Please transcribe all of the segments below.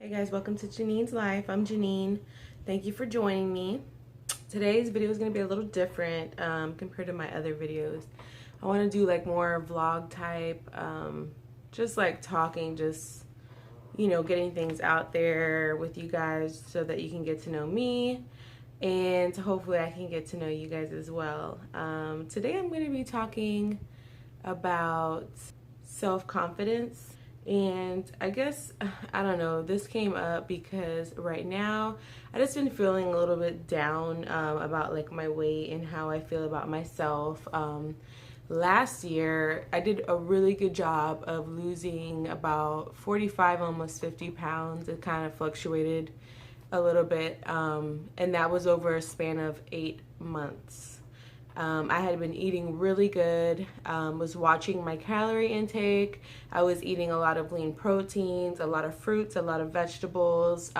Hey guys, welcome to Janine's Life. I'm Janine. Thank you for joining me. Today's video is going to be a little different compared to my other videos. I want to do like more vlog type, just like talking, just, getting things out there with you guys so that you can get to know me and hopefully I can get to know you guys as well. Today I'm going to be talking about self-confidence. And I guess, I don't know, this came up because right now I just been feeling a little bit down about like my weight and how I feel about myself. Last year I did a really good job of losing about 45, almost 50 pounds. It kind of fluctuated a little bit, and that was over a span of 8 months. I had been eating really good, was watching my calorie intake. I was eating a lot of lean proteins, a lot of fruits, a lot of vegetables.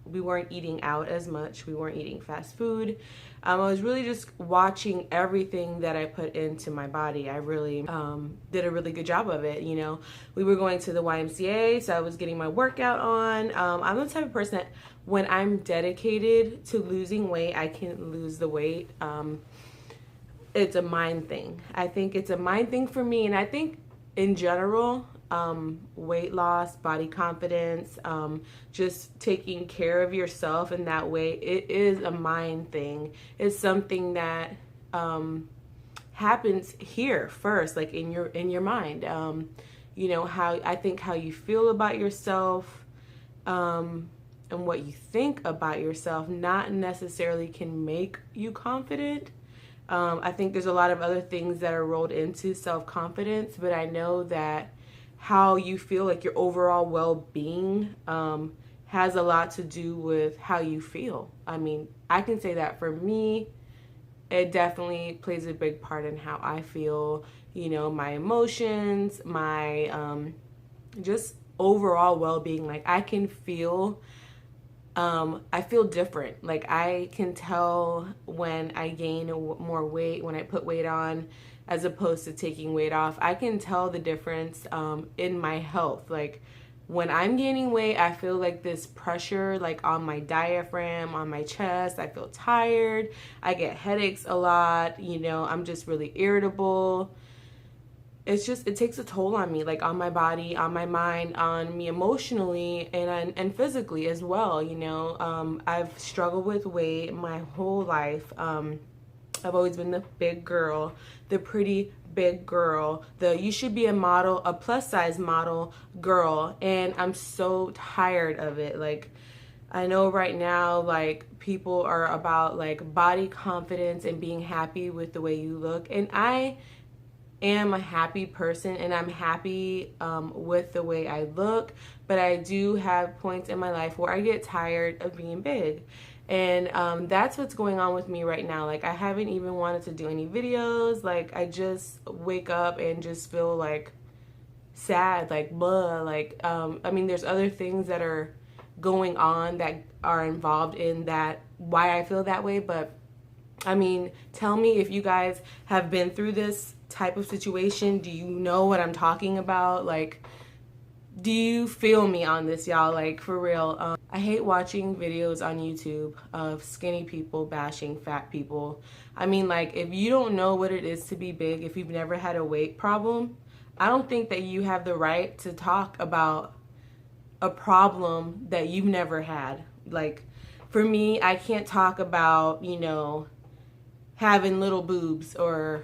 We weren't eating out as much. We weren't eating fast food. I was really just watching everything that I put into my body. I really did a really good job of it. We were going to the YMCA, so I was getting my workout on. I'm the type of person that when I'm dedicated to losing weight, I can lose the weight. It's a mind thing. I think it's a mind thing for me, and I think in general, weight loss, body confidence, just taking care of yourself in that way, it is a mind thing. It's something that happens here first, like in your mind. How I think how you feel about yourself, and what you think about yourself, not necessarily can make you confident. I think there's a lot of other things that are rolled into self-confidence, but I know that how you feel, like your overall well-being, has a lot to do with how you feel. I mean, I can say that for me, it definitely plays a big part in how I feel, my emotions, my just overall well-being. Like I can feel I feel different. Like I can tell when I gain more weight, when I put weight on, as opposed to taking weight off. I can tell the difference in my health. Like when I'm gaining weight, I feel like this pressure, like on my diaphragm, on my chest. I feel tired. I get headaches a lot. I'm just really irritable. It takes a toll on me, like on my body, on my mind, on me emotionally, and physically as well. I've struggled with weight my whole life. I've always been the big girl, the pretty big girl, the you should be a model, a plus size model girl, and I'm so tired of it. Like I know right now, like people are about like body confidence and being happy with the way you look, and I am a happy person and I'm happy with the way I look, but I do have points in my life where I get tired of being big, and that's what's going on with me right now. Like I haven't even wanted to do any videos. Like I just wake up and just feel like sad, like blah. Like I mean there's other things that are going on that are involved in that, why I feel that way. But I mean, tell me if you guys have been through this type of situation. Do you know what I'm talking about? Like, do you feel me on this, y'all? Like, for real. I hate watching videos on YouTube of skinny people bashing fat people. I mean, like, if you don't know what it is to be big, if you've never had a weight problem, I don't think that you have the right to talk about a problem that you've never had. Like, for me, I can't talk about, having little boobs, or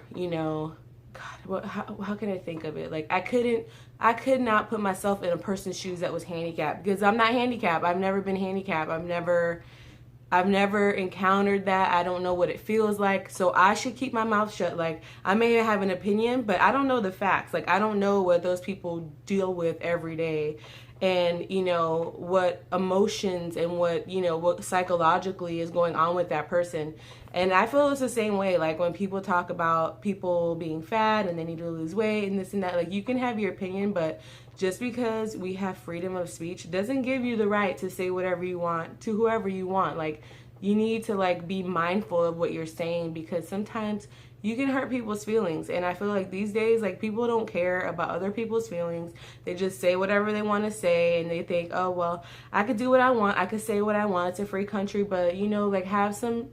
God, how can I think of it? Like I could not put myself in a person's shoes that was handicapped, because I'm not handicapped. I've never been handicapped. I've never encountered that. I don't know what it feels like, so I should keep my mouth shut. Like I may have an opinion, but I don't know the facts. Like I don't know what those people deal with every day, and what emotions and what psychologically is going on with that person. And I feel it's the same way. Like when people talk about people being fat and they need to lose weight and this and that, like you can have your opinion, but just because we have freedom of speech doesn't give you the right to say whatever you want to whoever you want. Like you need to like be mindful of what you're saying, because sometimes you can hurt people's feelings. And I feel like these days, like, people don't care about other people's feelings. They just say whatever they want to say, and they think, oh, well, I could do what I want, I could say what I want, it's a free country. But, you know, like, have some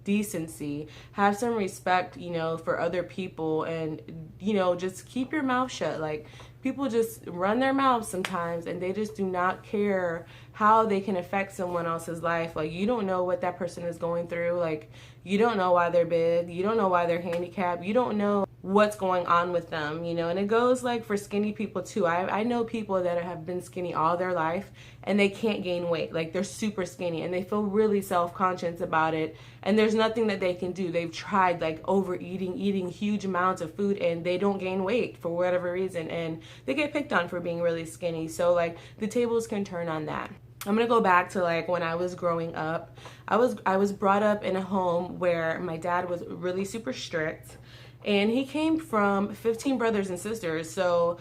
decency, have some respect, you know, for other people, and, you know, just keep your mouth shut. Like, people just run their mouths sometimes, and they just do not care how they can affect someone else's life. Like, you don't know what that person is going through. Like, you don't know why they're big, you don't know why they're handicapped, you don't know what's going on with them, you know. And it goes like for skinny people too. I know people that have been skinny all their life and they can't gain weight. Like, they're super skinny and they feel really self-conscious about it, and there's nothing that they can do. They've tried like overeating, eating huge amounts of food, and they don't gain weight for whatever reason, and they get picked on for being really skinny. So like, the tables can turn on that. I'm gonna go back to like when I was growing up. I was brought up in a home where my dad was really super strict, and he came from 15 brothers and sisters. So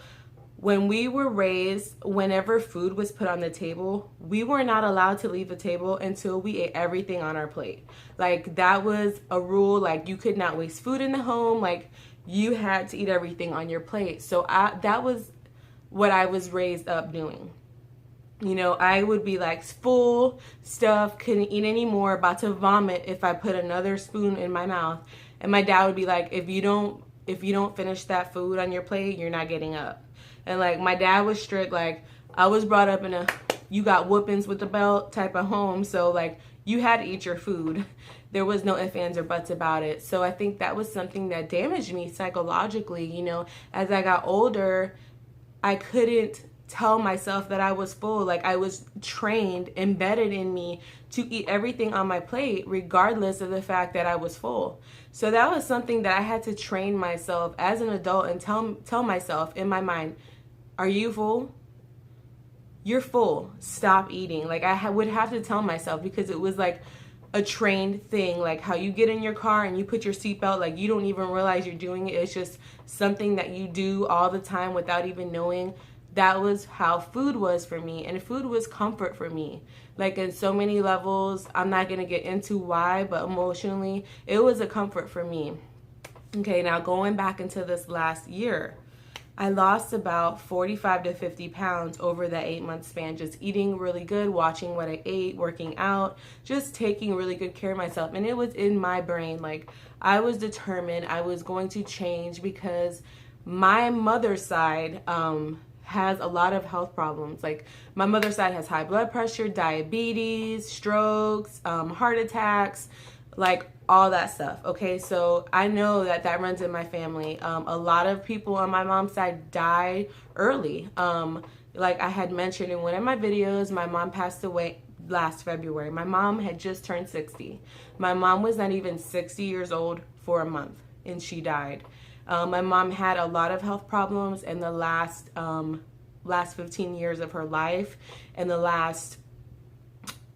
when we were raised, whenever food was put on the table, we were not allowed to leave the table until we ate everything on our plate. Like, that was a rule. Like, you could not waste food in the home. Like, you had to eat everything on your plate. So that was what I was raised up doing. You know, I would be like full, stuff, couldn't eat anymore, about to vomit if I put another spoon in my mouth. And my dad would be like, if you don't finish that food on your plate, you're not getting up. And like, my dad was strict. Like, I was brought up in a you got whoopings with the belt type of home. So like, you had to eat your food. There was no ifs, ands, or buts about it. So I think that was something that damaged me psychologically. You know, as I got older, I couldn't tell myself that I was full. Like, I was trained, embedded in me to eat everything on my plate regardless of the fact that I was full. So that was something that I had to train myself as an adult and tell myself in my mind, are you full? You're full. Stop eating. Like, I would have to tell myself, because it was like a trained thing. Like how you get in your car and you put your seatbelt, like, you don't even realize you're doing it. It's just something that you do all the time without even knowing. That was how food was for me, and food was comfort for me. Like, in so many levels, I'm not going to get into why, but emotionally, it was a comfort for me. Okay, now going back into this last year, I lost about 45 to 50 pounds over that 8-month span, just eating really good, watching what I ate, working out, just taking really good care of myself. And it was in my brain. Like, I was determined I was going to change, because my mother's side, has a lot of health problems. Like, my mother's side has high blood pressure, diabetes, strokes, heart attacks, like all that stuff. Okay, so I know that runs in my family. A lot of people on my mom's side die early. Like I had mentioned in one of my videos, my mom passed away last February. My mom had just turned 60. My mom was not even 60 years old for a month, and she died. My mom had a lot of health problems in the last 15 years of her life. And the last,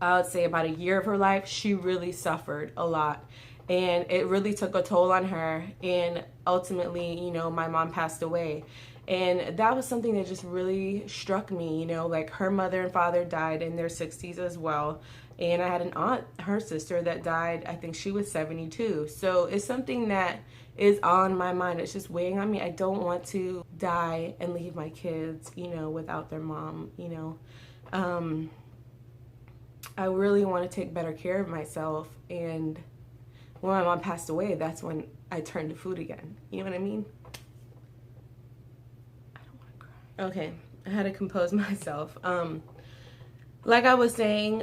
I would say about a year of her life, she really suffered a lot. And it really took a toll on her. And ultimately, you know, my mom passed away. And that was something that just really struck me, you know, like her mother and father died in their 60s as well. And I had an aunt, her sister, that died, I think she was 72. So it's something that is on my mind. It's just weighing on me. I don't want to die and leave my kids, you know, without their mom, you know. I really want to take better care of myself. And when my mom passed away, that's when I turned to food again. You know what I mean? I don't want to cry. Okay, I had to compose myself. Like I was saying,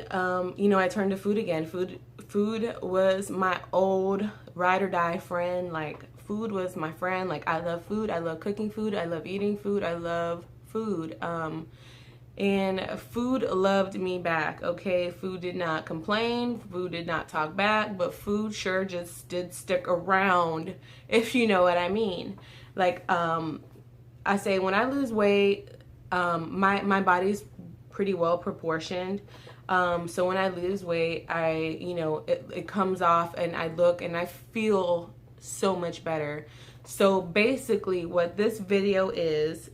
you know, I turned to food again. Food was my old ride or die friend. Like, food was my friend. Like, I love food. I love cooking food. I love eating food. I love food. And food loved me back, okay? Food did not complain. Food did not talk back. But food sure just did stick around, if you know what I mean. Like, I say when I lose weight, my body's pretty well proportioned. So when I lose weight, you know, it comes off and I look and I feel so much better. So basically what this video is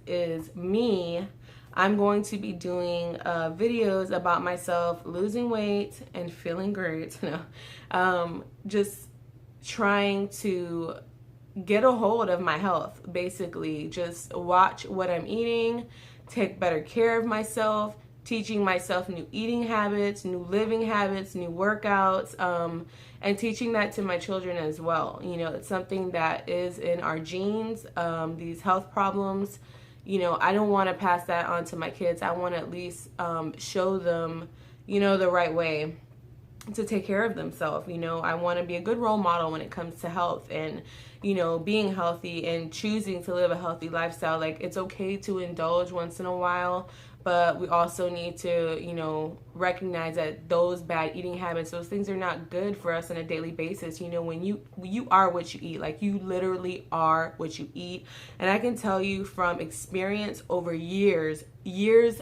me. I'm going to be doing videos about myself losing weight and feeling great. Just trying to get a hold of my health, basically. Just watch what I'm eating, take better care of myself, teaching myself new eating habits, new living habits, new workouts, and teaching that to my children as well. You know, it's something that is in our genes, these health problems. You know, I don't want to pass that on to my kids. I want to at least show them, you know, the right way to take care of themselves. You know, I want to be a good role model when it comes to health and, you know, being healthy and choosing to live a healthy lifestyle. Like, it's okay to indulge once in a while, but we also need to, you know, recognize that those bad eating habits, those things are not good for us on a daily basis. You know, when you are what you eat, like, you literally are what you eat. And I can tell you from experience over years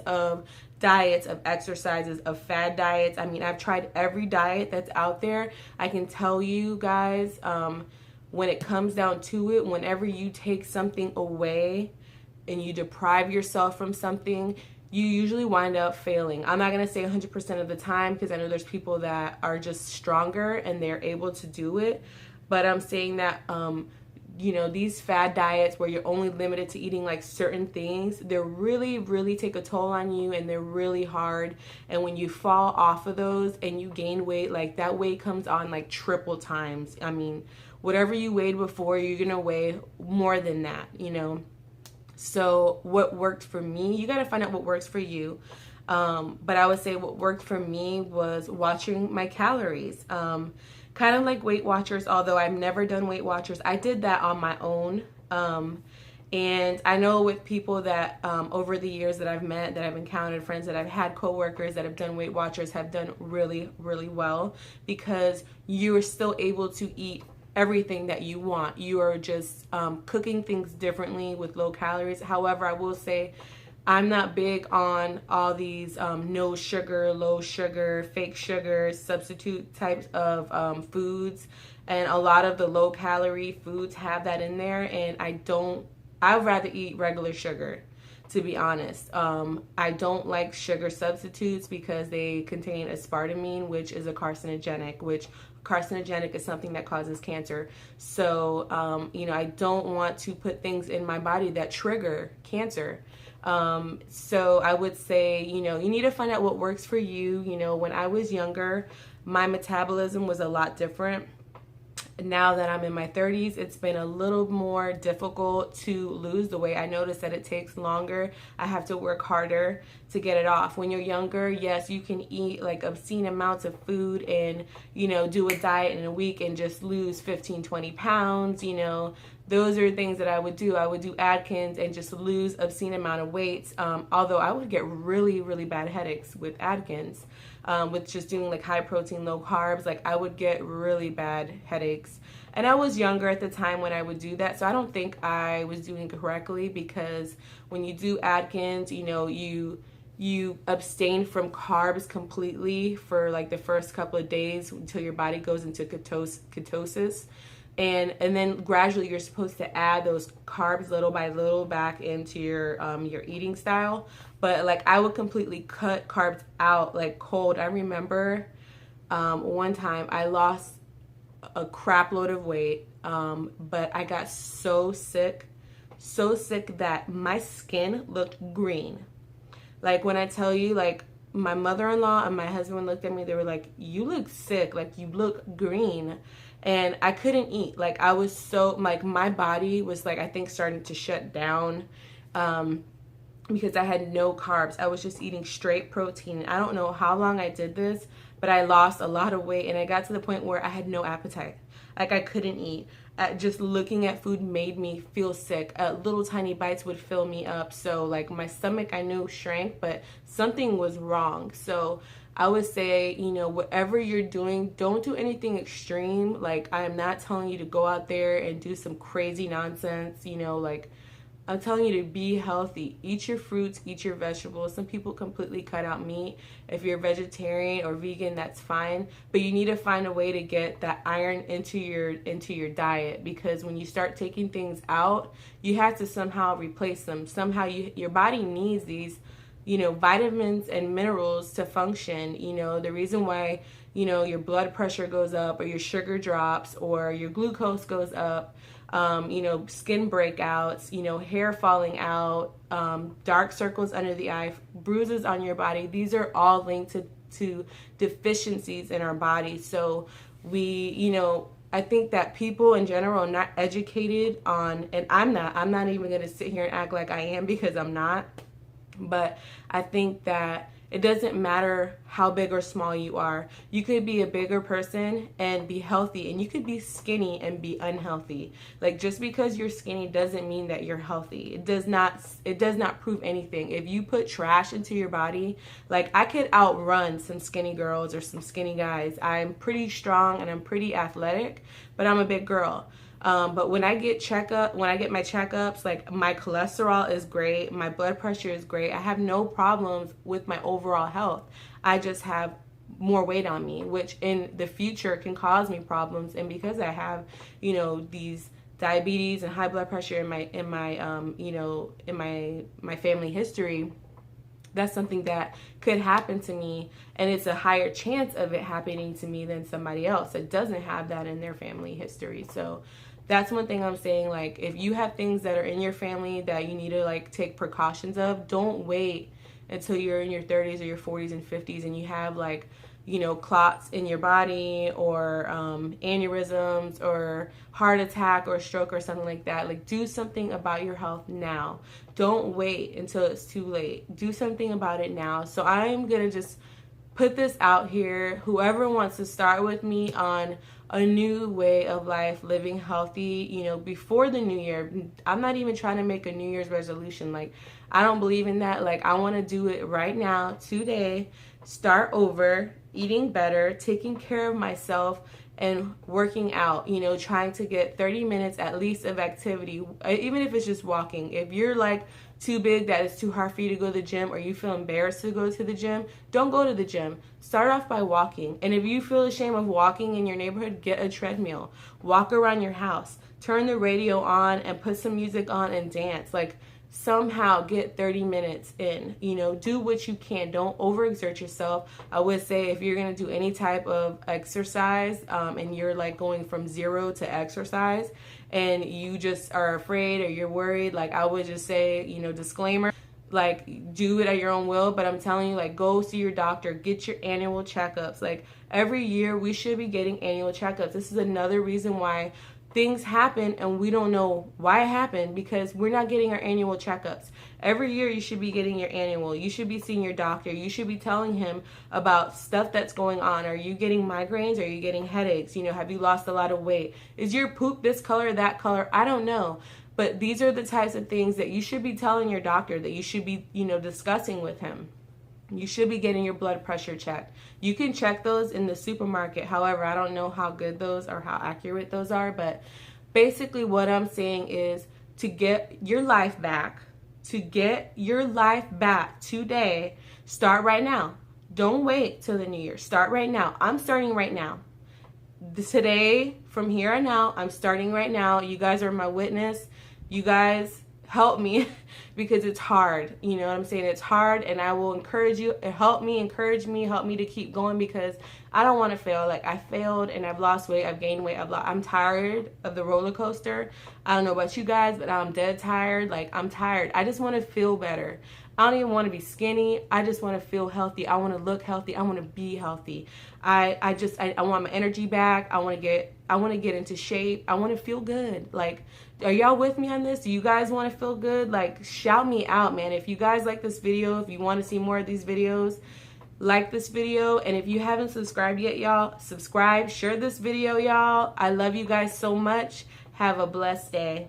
of diets, of exercises, of fad diets. I mean, I've tried every diet that's out there. I can tell you guys, when it comes down to it, whenever you take something away and you deprive yourself from something, you usually wind up failing. I'm not going to say 100% of the time, because I know there's people that are just stronger and they're able to do it. But I'm saying that, you know, these fad diets where you're only limited to eating like certain things, they really, really take a toll on you, and they're really hard. And when you fall off of those and you gain weight, like, that weight comes on like triple times. I mean, whatever you weighed before, you're going to weigh more than that, you know. So what worked for me, you got to find out what works for you. But I would say what worked for me was watching my calories. Kind of like Weight Watchers, although I've never done Weight Watchers. I did that on my own. And I know with people that over the years that I've met, that I've encountered, friends that I've had, coworkers that have done Weight Watchers have done really, really well, because you are still able to eat everything that you want. You are just cooking things differently with low calories. However, I will say I'm not big on all these no sugar, low sugar, fake sugar, substitute types of foods. And a lot of the low calorie foods have that in there. And I'd rather eat regular sugar, to be honest. I don't like sugar substitutes because they contain aspartame, which is a carcinogenic, which carcinogenic is something that causes cancer. So, you know, I don't want to put things in my body that trigger cancer. So I would say, you know, you need to find out what works for you. You know, when I was younger, my metabolism was a lot different. Now that I'm in my 30s, it's been a little more difficult to lose the weight. I notice that it takes longer. I have to work harder to get it off. When you're younger, yes, you can eat like obscene amounts of food and, you know, do a diet in a week and just lose 15, 20 pounds, you know. Those are things that I would do. I would do Atkins and just lose obscene amount of weights. Although I would get really, really bad headaches with Atkins, with just doing like high protein, low carbs. Like, I would get really bad headaches. And I was younger at the time when I would do that. So I don't think I was doing it correctly, because when you do Atkins, you know, you abstain from carbs completely for like the first couple of days until your body goes into ketosis. And then gradually you're supposed to add those carbs little by little back into your eating style. But like, I would completely cut carbs out like cold. I remember one time I lost a crap load of weight, but I got so sick that my skin looked green. Like, when I tell you, like, my mother-in-law and my husband looked at me, they were like, "You look sick, like, you look green." And I couldn't eat. Like, I was so, like, my body was like, I think, starting to shut down, because I had no carbs. I was just eating straight protein. I don't know how long I did this, but I lost a lot of weight, and I got to the point where I had no appetite. Like, I couldn't eat. Just looking at food made me feel sick. Little tiny bites would fill me up. So, like, my stomach, I knew, shrank, but something was wrong. So I would say, you know, whatever you're doing, don't do anything extreme. Like, I am not telling you to go out there and do some crazy nonsense, you know, like, I'm telling you to be healthy. Eat your fruits, eat your vegetables. Some people completely cut out meat. If you're vegetarian or vegan, that's fine. But you need to find a way to get that iron into your diet, because when you start taking things out, you have to somehow replace them. Somehow your body needs these, you know, vitamins and minerals to function. You know, the reason why, you know, your blood pressure goes up or your sugar drops or your glucose goes up, you know, skin breakouts, you know, hair falling out, dark circles under the eye, bruises on your body. These are all linked to deficiencies in our body. So we, you know, I think that people in general are not educated on, and I'm not even going to sit here and act like I am, because I'm not. But I think that it doesn't matter how big or small you are. You could be a bigger person and be healthy, and you could be skinny and be unhealthy. Like, just because you're skinny doesn't mean that you're healthy. It does not prove anything. If you put trash into your body, like, I could outrun some skinny girls or some skinny guys. I'm pretty strong and I'm pretty athletic, but I'm a big girl. But when I get my checkups, like, my cholesterol is great, my blood pressure is great. I have no problems with my overall health. I just have more weight on me, which in the future can cause me problems. And because I have, you know, these diabetes and high blood pressure in my family history, that's something that could happen to me, and it's a higher chance of it happening to me than somebody else that doesn't have that in their family history. So that's one thing I'm saying. Like, if you have things that are in your family that you need to, like, take precautions of, don't wait until you're in your 30s or your 40s and 50s and you have, like, you know, clots in your body, or aneurysms, or heart attack or stroke or something like that. Like, do something about your health now. Don't wait until it's too late. Do something about it now. So I'm going to just put this out here. Whoever wants to start with me on a new way of life, living healthy, you know, before the new year. I'm not even trying to make a New Year's resolution. Like, I don't believe in that. Like, I want to do it right now, today. Start over, eating better, taking care of myself, and working out, you know, trying to get 30 minutes at least of activity, even if it's just walking. If you're, like, too big that it's too hard for you to go to the gym, or you feel embarrassed to go to the gym, don't go to the gym. Start off by walking. And if you feel ashamed of walking in your neighborhood, get a treadmill. Walk around your house. Turn the radio on and put some music on and dance. Like, somehow get 30 minutes in, you know, do what you can. Don't overexert yourself. I would say if you're going to do any type of exercise, and you're, like, going from zero to exercise, and you just are afraid or you're worried, like, I would just say, you know, disclaimer, like, do it at your own will. But I'm telling you, like, go see your doctor, get your annual checkups. Like, every year we should be getting annual checkups. This is another reason why things happen and we don't know why it happened, because we're not getting our annual checkups. Every year you should be getting your annual. You should be seeing your doctor. You should be telling him about stuff that's going on. Are you getting migraines? Are you getting headaches? You know, have you lost a lot of weight? Is your poop this color, that color? I don't know. But these are the types of things that you should be telling your doctor, that you should be, you know, discussing with him. You should be getting your blood pressure checked. You can check those in the supermarket. However, I don't know how good those or how accurate those are. But basically what I'm saying is, to get your life back, today, start right now. Don't wait till the new year. Start right now. I'm starting right now. Today, from here on out, I'm starting right now. You guys are my witness. You guys help me because it's hard. You know what I'm saying? It's hard, and I will encourage you. Help me to keep going, because I don't want to fail. Like, I failed and I've lost weight. I've gained weight. I'm tired of the roller coaster. I don't know about you guys, but I'm dead tired. Like, I'm tired. I just want to feel better. I don't even want to be skinny. I just want to feel healthy. I want to look healthy. I want to be healthy. I want my energy back. I want to get into shape. I want to feel good. Like, are y'all with me on this? Do you guys want to feel good? Like, shout me out, man. If you guys like this video, if you want to see more of these videos, like this video. And if you haven't subscribed yet, y'all, subscribe. Share this video, y'all. I love you guys so much. Have a blessed day.